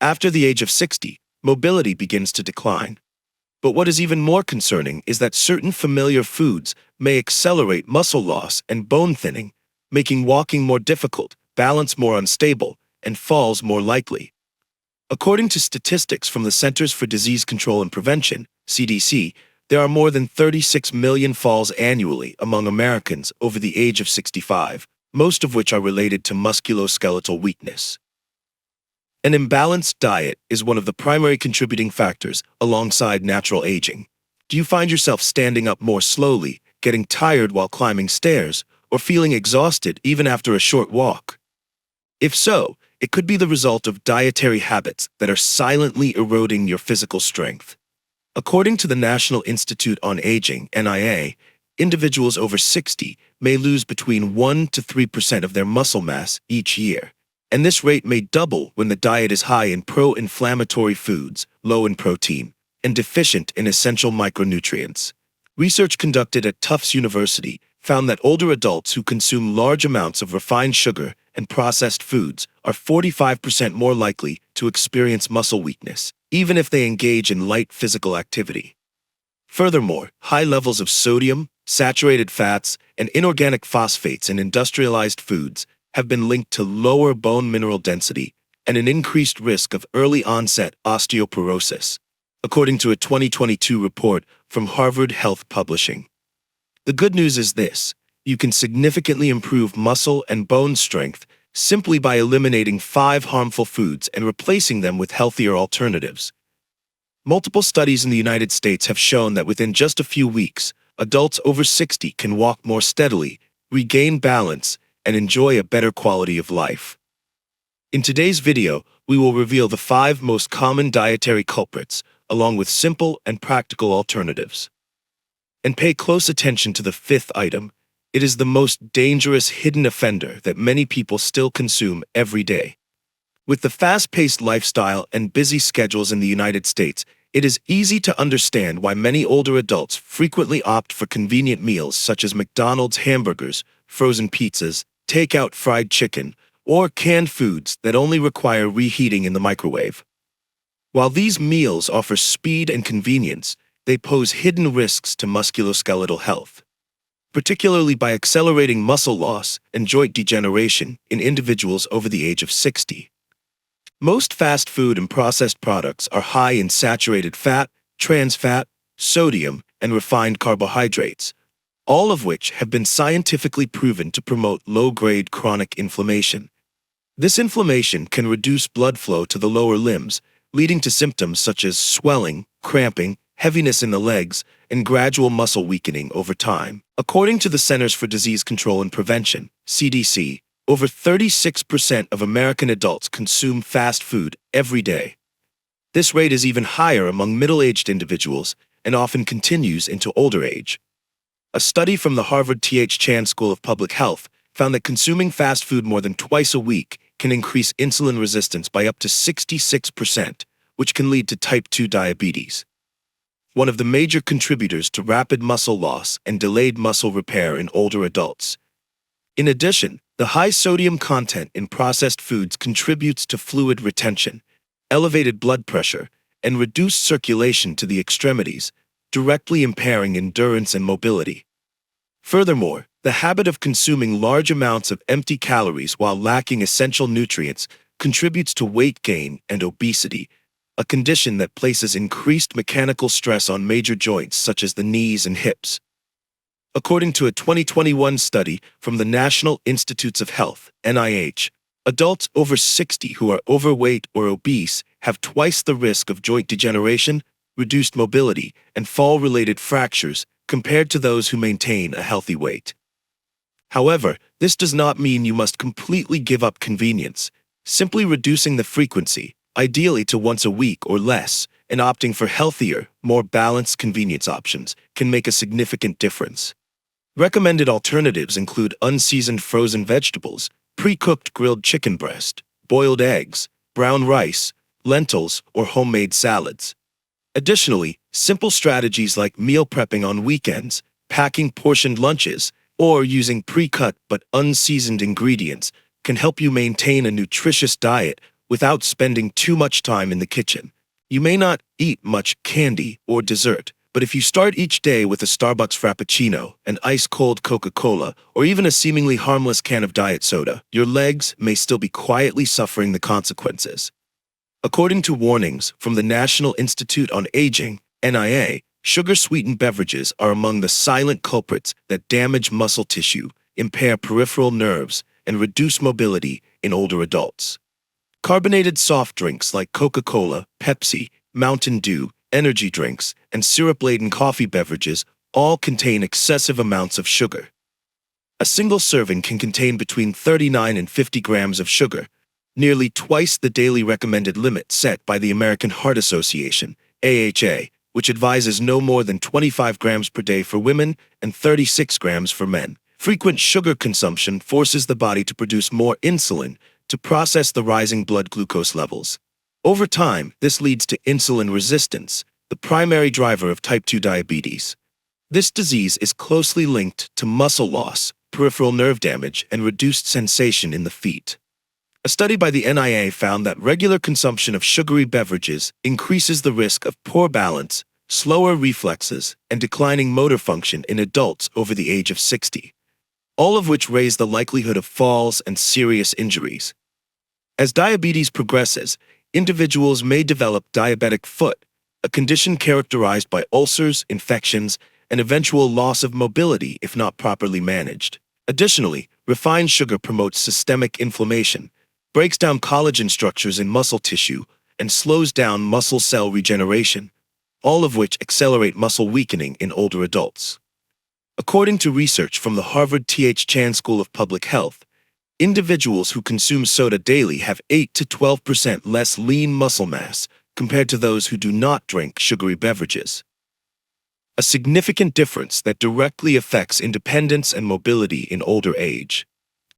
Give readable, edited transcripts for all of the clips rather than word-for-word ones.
After the age of 60, mobility begins to decline. But what is even more concerning is that certain familiar foods may accelerate muscle loss and bone thinning, making walking more difficult, balance more unstable, and falls more likely. According to statistics from the Centers for Disease Control and Prevention, CDC, there are more than 36 million falls annually among Americans over the age of 65, most of which are related to musculoskeletal weakness. An imbalanced diet is one of the primary contributing factors alongside natural aging. Do you find yourself standing up more slowly, getting tired while climbing stairs, or feeling exhausted even after a short walk? If so, it could be the result of dietary habits that are silently eroding your physical strength. According to the National Institute on Aging, NIA, individuals over 60 may lose between 1 to 3% of their muscle mass each year, and this rate may double when the diet is high in pro-inflammatory foods, low in protein, and deficient in essential micronutrients. Research conducted at Tufts University found that older adults who consume large amounts of refined sugar and processed foods are 45% more likely to experience muscle weakness, even if they engage in light physical activity. Furthermore, high levels of sodium, saturated fats, and inorganic phosphates in industrialized foods have been linked to lower bone mineral density and an increased risk of early-onset osteoporosis, according to a 2022 report from Harvard Health Publishing. The good news is this: you can significantly improve muscle and bone strength simply by eliminating 5 harmful foods and replacing them with healthier alternatives. Multiple studies in the United States have shown that within just a few weeks, adults over 60 can walk more steadily, regain balance, and enjoy a better quality of life. In today's video, we will reveal the 5 most common dietary culprits, along with simple and practical alternatives. And pay close attention to the 5th item. It is the most dangerous hidden offender that many people still consume every day. With the fast-paced lifestyle and busy schedules in the United States, it is easy to understand why many older adults frequently opt for convenient meals such as McDonald's hamburgers, frozen pizzas, takeout fried chicken, or canned foods that only require reheating in the microwave. While these meals offer speed and convenience, they pose hidden risks to musculoskeletal health, particularly by accelerating muscle loss and joint degeneration in individuals over the age of 60. Most fast food and processed products are high in saturated fat, trans fat, sodium, and refined carbohydrates, all of which have been scientifically proven to promote low-grade chronic inflammation. This inflammation can reduce blood flow to the lower limbs, leading to symptoms such as swelling, cramping, heaviness in the legs, and gradual muscle weakening over time. According to the Centers for Disease Control and Prevention, CDC, over 36% of American adults consume fast food every day. This rate is even higher among middle-aged individuals and often continues into older age. A study from the Harvard T.H. Chan School of Public Health found that consuming fast food more than twice a week can increase insulin resistance by up to 66%, which can lead to type 2 diabetes, one of the major contributors to rapid muscle loss and delayed muscle repair in older adults. In addition, the high sodium content in processed foods contributes to fluid retention, elevated blood pressure, and reduced circulation to the extremities, directly impairing endurance and mobility. Furthermore, the habit of consuming large amounts of empty calories while lacking essential nutrients contributes to weight gain and obesity, a condition that places increased mechanical stress on major joints such as the knees and hips. According to a 2021 study from the National Institutes of Health, NIH, adults over 60 who are overweight or obese have twice the risk of joint degeneration, reduced mobility, and fall-related fractures compared to those who maintain a healthy weight. However, this does not mean you must completely give up convenience. Simply reducing the frequency, ideally to once a week or less, and opting for healthier, more balanced convenience options can make a significant difference. Recommended alternatives include unseasoned frozen vegetables, pre-cooked grilled chicken breast, boiled eggs, brown rice, lentils, or homemade salads. Additionally, simple strategies like meal prepping on weekends, packing portioned lunches, or using pre-cut but unseasoned ingredients can help you maintain a nutritious diet without spending too much time in the kitchen. You may not eat much candy or dessert, but if you start each day with a Starbucks Frappuccino, an ice-cold Coca-Cola, or even a seemingly harmless can of diet soda, your legs may still be quietly suffering the consequences. According to warnings from the National Institute on Aging, NIA, sugar-sweetened beverages are among the silent culprits that damage muscle tissue, impair peripheral nerves, and reduce mobility in older adults. Carbonated soft drinks like Coca-Cola, Pepsi, Mountain Dew, energy drinks, and syrup-laden coffee beverages all contain excessive amounts of sugar. A single serving can contain between 39 and 50 grams of sugar, nearly twice the daily recommended limit set by the American Heart Association, AHA, which advises no more than 25 grams per day for women and 36 grams for men. Frequent sugar consumption forces the body to produce more insulin to process the rising blood glucose levels. Over time, this leads to insulin resistance, the primary driver of type 2 diabetes. This disease is closely linked to muscle loss, peripheral nerve damage, and reduced sensation in the feet. A study by the NIA found that regular consumption of sugary beverages increases the risk of poor balance, slower reflexes, and declining motor function in adults over the age of 60, all of which raise the likelihood of falls and serious injuries. As diabetes progresses, individuals may develop diabetic foot, a condition characterized by ulcers, infections, and eventual loss of mobility if not properly managed. Additionally, refined sugar promotes systemic inflammation, breaks down collagen structures in muscle tissue, and slows down muscle cell regeneration, all of which accelerate muscle weakening in older adults. According to research from the Harvard T.H. Chan School of Public Health, individuals who consume soda daily have 8 to 12% less lean muscle mass compared to those who do not drink sugary beverages. A significant difference that directly affects independence and mobility in older age.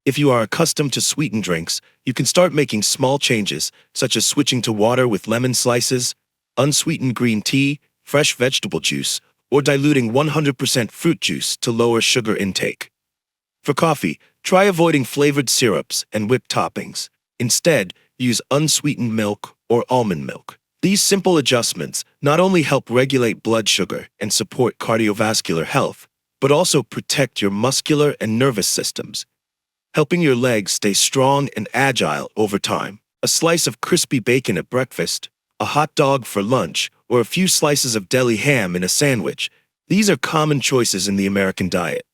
If you are accustomed to sweetened drinks, you can start making small changes, such as switching to water with lemon slices, unsweetened green tea, fresh vegetable juice, or diluting 100% fruit juice to lower sugar intake. For coffee, try avoiding flavored syrups and whipped toppings. Instead, use unsweetened milk or almond milk. These simple adjustments not only help regulate blood sugar and support cardiovascular health, but also protect your muscular and nervous systems, helping your legs stay strong and agile over time. A slice of crispy bacon at breakfast, a hot dog for lunch, or a few slices of deli ham in a sandwich, these are common choices in the American diet.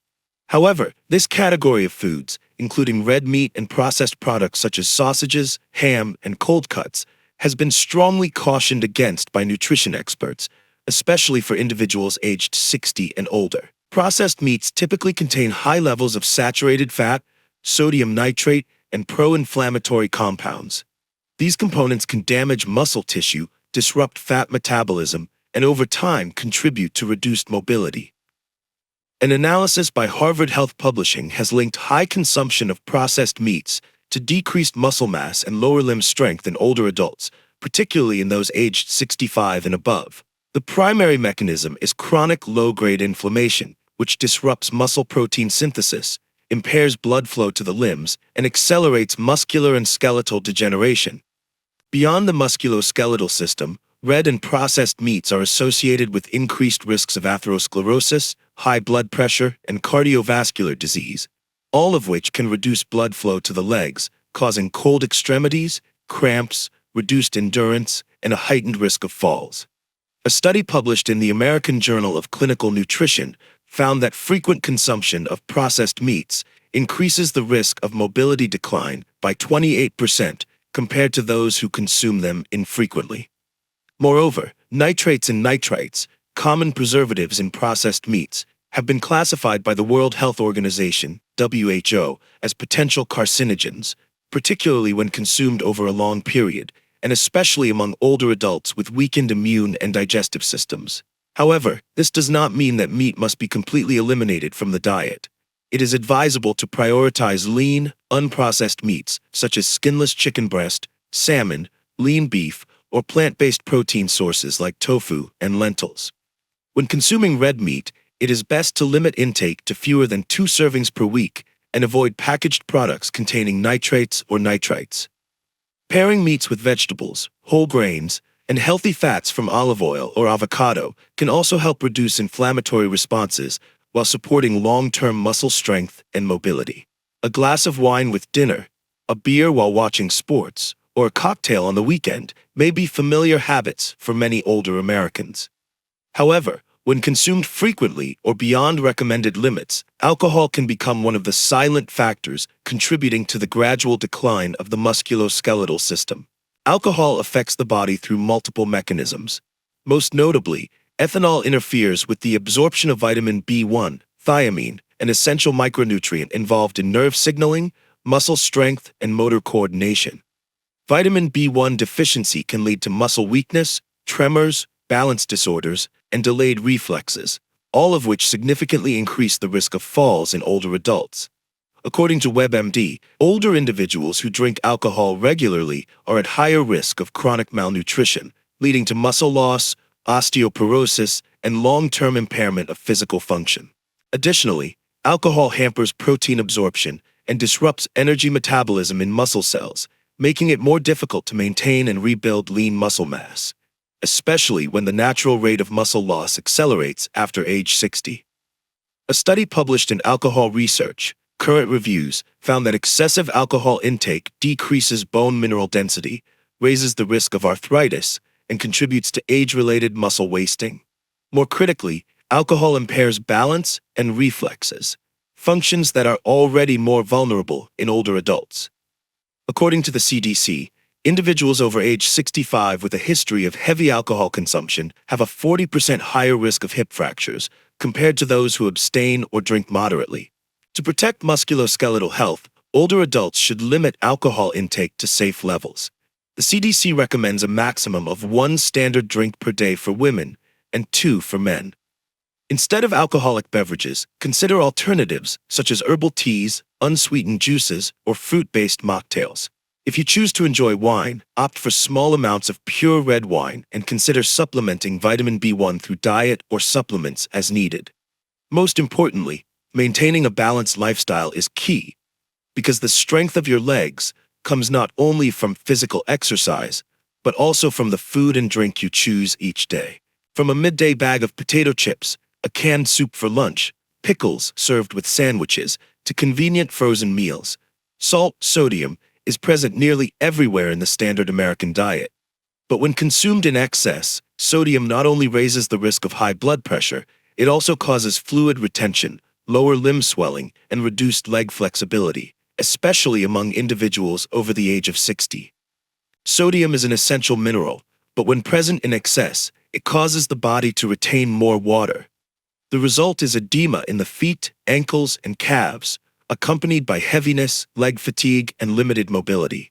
However, this category of foods, including red meat and processed products such as sausages, ham, and cold cuts, has been strongly cautioned against by nutrition experts, especially for individuals aged 60 and older. Processed meats typically contain high levels of saturated fat, sodium nitrate, and pro-inflammatory compounds. These components can damage muscle tissue, disrupt fat metabolism, and over time contribute to reduced mobility. An analysis by Harvard Health Publishing has linked high consumption of processed meats to decreased muscle mass and lower limb strength in older adults, particularly in those aged 65 and above. The primary mechanism is chronic low-grade inflammation, which disrupts muscle protein synthesis, impairs blood flow to the limbs, and accelerates muscular and skeletal degeneration. Beyond the musculoskeletal system, red and processed meats are associated with increased risks of atherosclerosis, high blood pressure, and cardiovascular disease, all of which can reduce blood flow to the legs, causing cold extremities, cramps, reduced endurance, and a heightened risk of falls. A study published in the American Journal of Clinical Nutrition found that frequent consumption of processed meats increases the risk of mobility decline by 28% compared to those who consume them infrequently. Moreover, nitrates and nitrites, common preservatives in processed meats, have been classified by the World Health Organization, WHO, as potential carcinogens, particularly when consumed over a long period, and especially among older adults with weakened immune and digestive systems. However, this does not mean that meat must be completely eliminated from the diet. It is advisable to prioritize lean, unprocessed meats, such as skinless chicken breast, salmon, lean beef, or plant-based protein sources like tofu and lentils. When consuming red meat, it is best to limit intake to fewer than 2 servings per week and avoid packaged products containing nitrates or nitrites. Pairing meats with vegetables, whole grains, and healthy fats from olive oil or avocado can also help reduce inflammatory responses while supporting long-term muscle strength and mobility. A glass of wine with dinner, a beer while watching sports, or a cocktail on the weekend may be familiar habits for many older Americans. However, when consumed frequently or beyond recommended limits, alcohol can become one of the silent factors contributing to the gradual decline of the musculoskeletal system. Alcohol affects the body through multiple mechanisms. Most notably, ethanol interferes with the absorption of vitamin B1, thiamine, an essential micronutrient involved in nerve signaling, muscle strength, and motor coordination. Vitamin B1 deficiency can lead to muscle weakness, tremors, balance disorders, and delayed reflexes, all of which significantly increase the risk of falls in older adults. According to WebMD, older individuals who drink alcohol regularly are at higher risk of chronic malnutrition, leading to muscle loss, osteoporosis, and long-term impairment of physical function. Additionally, alcohol hampers protein absorption and disrupts energy metabolism in muscle cells, making it more difficult to maintain and rebuild lean muscle mass, especially when the natural rate of muscle loss accelerates after age 60. A study published in Alcohol Research, Current Reviews, found that excessive alcohol intake decreases bone mineral density, raises the risk of arthritis, and contributes to age-related muscle wasting. More critically, alcohol impairs balance and reflexes, functions that are already more vulnerable in older adults. According to the CDC, individuals over age 65 with a history of heavy alcohol consumption have a 40% higher risk of hip fractures compared to those who abstain or drink moderately. To protect musculoskeletal health, older adults should limit alcohol intake to safe levels. The CDC recommends a maximum of 1 standard drink per day for women and 2 for men. Instead of alcoholic beverages, consider alternatives such as herbal teas, unsweetened juices, or fruit-based mocktails. If you choose to enjoy wine, opt for small amounts of pure red wine and consider supplementing vitamin B1 through diet or supplements as needed. Most importantly, maintaining a balanced lifestyle is key, because the strength of your legs comes not only from physical exercise, but also from the food and drink you choose each day. From a midday bag of potato chips, a canned soup for lunch, pickles served with sandwiches, to convenient frozen meals, sodium is present nearly everywhere in the standard American diet. But when consumed in excess, sodium not only raises the risk of high blood pressure, it also causes fluid retention, lower limb swelling, and reduced leg flexibility, especially among individuals over the age of 60. Sodium is an essential mineral, but when present in excess, it causes the body to retain more water. The result is edema in the feet, ankles, and calves, accompanied by heaviness, leg fatigue, and limited mobility.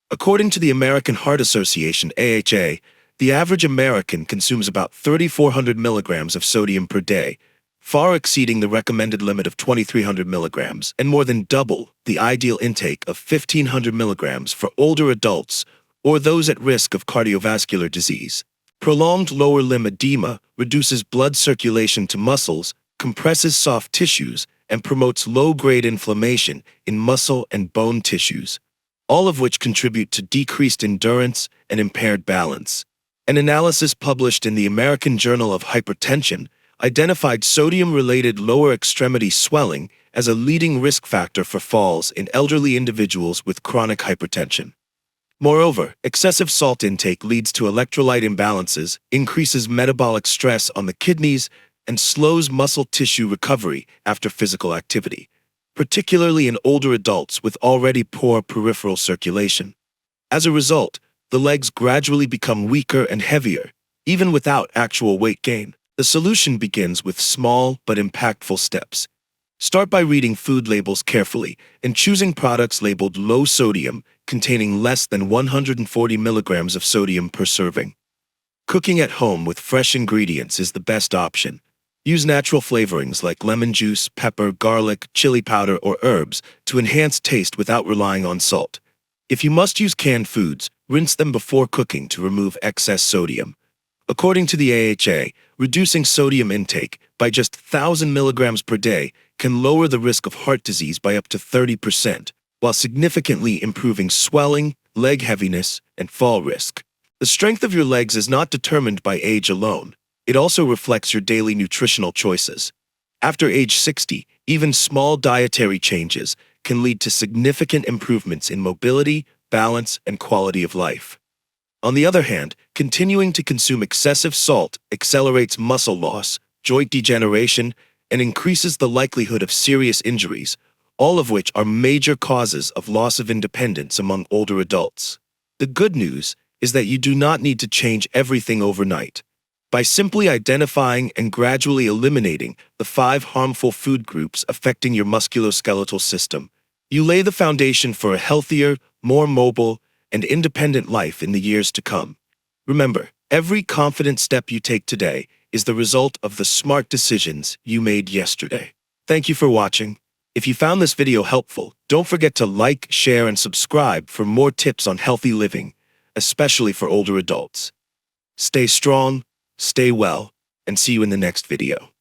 According to the American Heart Association (AHA), the average American consumes about 3,400 milligrams of sodium per day, far exceeding the recommended limit of 2,300 milligrams and more than double the ideal intake of 1,500 milligrams for older adults or those at risk of cardiovascular disease. Prolonged lower limb edema reduces blood circulation to muscles, compresses soft tissues, and promotes low-grade inflammation in muscle and bone tissues, all of which contribute to decreased endurance and impaired balance. An analysis published in the American Journal of Hypertension identified sodium-related lower extremity swelling as a leading risk factor for falls in elderly individuals with chronic hypertension. Moreover, excessive salt intake leads to electrolyte imbalances, increases metabolic stress on the kidneys, and slows muscle tissue recovery after physical activity, particularly in older adults with already poor peripheral circulation. As a result, the legs gradually become weaker and heavier, even without actual weight gain. The solution begins with small but impactful steps. Start by reading food labels carefully and choosing products labeled low sodium, containing less than 140 milligrams of sodium per serving. Cooking at home with fresh ingredients is the best option. Use natural flavorings like lemon juice, pepper, garlic, chili powder, or herbs to enhance taste without relying on salt. If you must use canned foods, rinse them before cooking to remove excess sodium. According to the AHA, reducing sodium intake by just 1,000 milligrams per day can lower the risk of heart disease by up to 30%, while significantly improving swelling, leg heaviness, and fall risk. The strength of your legs is not determined by age alone. It also reflects your daily nutritional choices. After age 60, even small dietary changes can lead to significant improvements in mobility, balance, and quality of life. On the other hand, continuing to consume excessive salt accelerates muscle loss, joint degeneration, and increases the likelihood of serious injuries, all of which are major causes of loss of independence among older adults. The good news is that you do not need to change everything overnight. By simply identifying and gradually eliminating the 5 harmful food groups affecting your musculoskeletal system, you lay the foundation for a healthier, more mobile, and independent life in the years to come. Remember, every confident step you take today is the result of the smart decisions you made yesterday. Thank you for watching. If you found this video helpful, don't forget to like, share, and subscribe for more tips on healthy living, especially for older adults. Stay strong, stay well, and see you in the next video.